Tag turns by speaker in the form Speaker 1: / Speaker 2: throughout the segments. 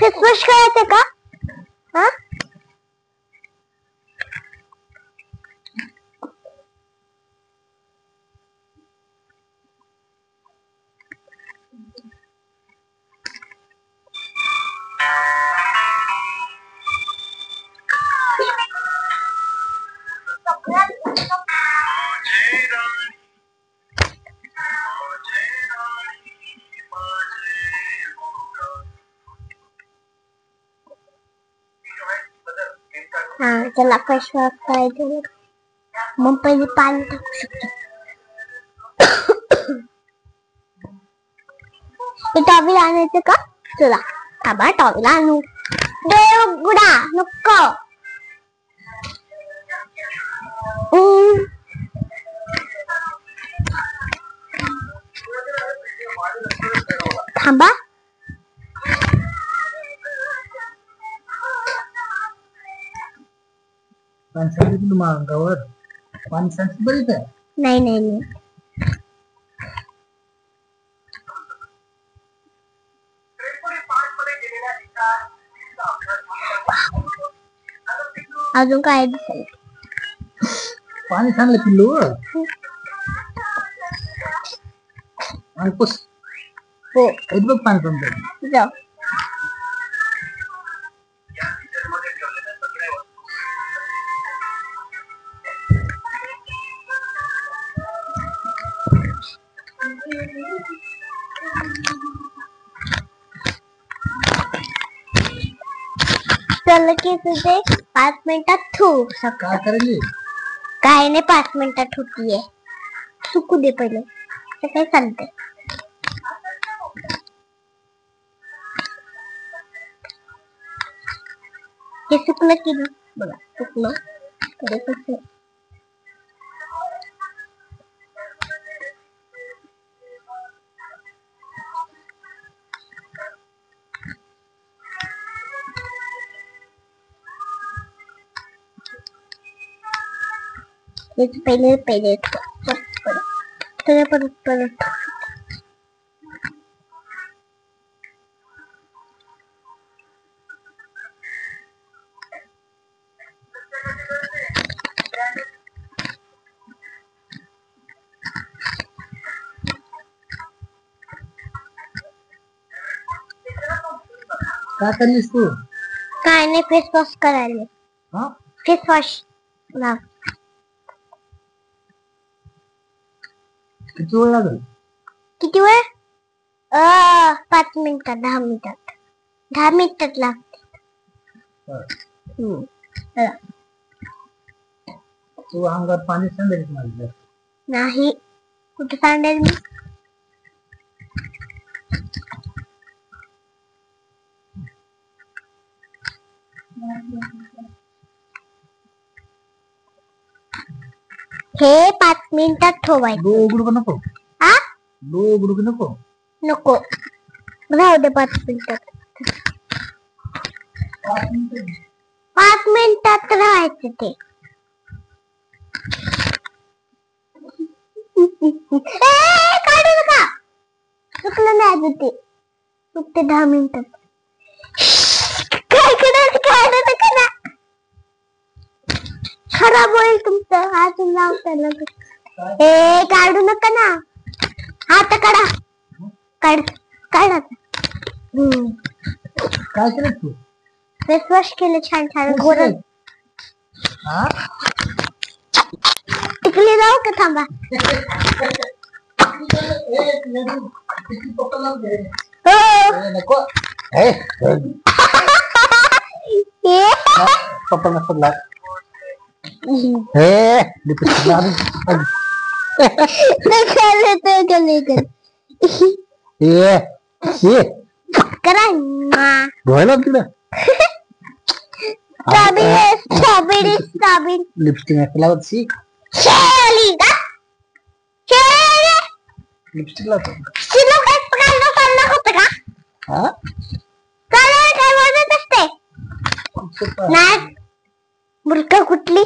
Speaker 1: Face wash करायचं का? हा चला फेस वॉश करायचं. मग पहिले पाणी टाकू शकतो. हे टॉवेल आणायचं का? चला थांबा टॉवेल आणू. देवगुडा नको. थांबा.
Speaker 2: अंगावर पाणी सांगते बरी काय?
Speaker 1: नाही नाही नाही. अजून काय दिसेल?
Speaker 2: पाणी सांगलं पिल्लू. अंकुश
Speaker 1: हो
Speaker 2: बघ पाणी सांगतो.
Speaker 1: जाऊ. चल की तुझे 5 मिनिटात ठेवू
Speaker 2: काय करायली?
Speaker 1: काय नाही 5 मिनिटात ठेवतीये. सुकू दे पहिले. ते काय चालतंय. हे सुकलं की बघा सुकलं. पहिले पहिले परत
Speaker 2: काय करलीस तू?
Speaker 1: काय नाही फेस वॉश करायला.
Speaker 2: हा
Speaker 1: फेस वॉश लाव.
Speaker 2: किती वेळ लागेल?
Speaker 1: किती वेळ? 5 मिनिटात 10 मिनिटात 10 मिनिटात लागते.
Speaker 2: तू अंगात पाणी सांडेल माझ्या?
Speaker 1: नाही कुठे सांडेल मी? हे 5 मिनिटात ठेवायचं.
Speaker 2: डोळे उघडू नको.
Speaker 1: हा
Speaker 2: डोळे उघडू नको.
Speaker 1: नको राहू दे 5 मिनिटात. 5 मिनिटात राहायचं ते. काढू नका. चुकलं नाही अजून ते. चुकते 10 मिनिटात. काय करायचं काढू नका ना. खराब होईल तुमचं. अजून लावताना काढू नका ना. हात काढा. काढा.
Speaker 2: काय केलं तू?
Speaker 1: फेस वॉश केलं छान छान गोरं. टिकली जाऊ का? थांबा.
Speaker 2: नको पप्पा नसला हे
Speaker 1: करा
Speaker 2: धुवायला तिला लिपस्टिक लावत शिक. लिपस्टिक लावतो
Speaker 1: नाही मुलगा कुठली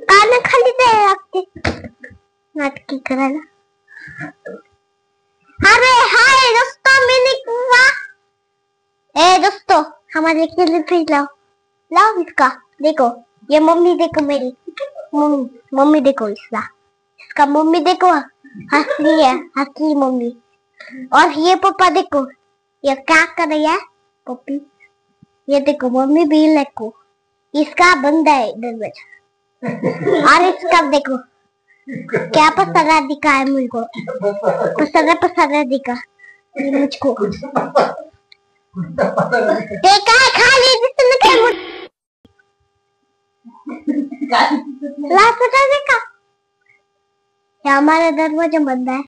Speaker 1: कान खाली जायला लागते नाटकी करायला. अरे हाय रस्ता मी हमारे के लिए फ्रिज लाओ, लाओ इसका। देखो ये मम्मी, देखो मेरी मम्मी देखो इसका मम्मी देखो, हंस रही है, हंस रही मम्मी। और ये पापा देखो, ये क्या कर रही है पप्पी। ये देखो मम्मी भी देखो, इसका बंद है दरवाजा। और इसका देखो क्या पसरा दिखा है मुझको, पसरा दिखा ये मुझको। देखा है खाली जिसने क्या लास्ट देखा, हमारा दरवाजा बंद है।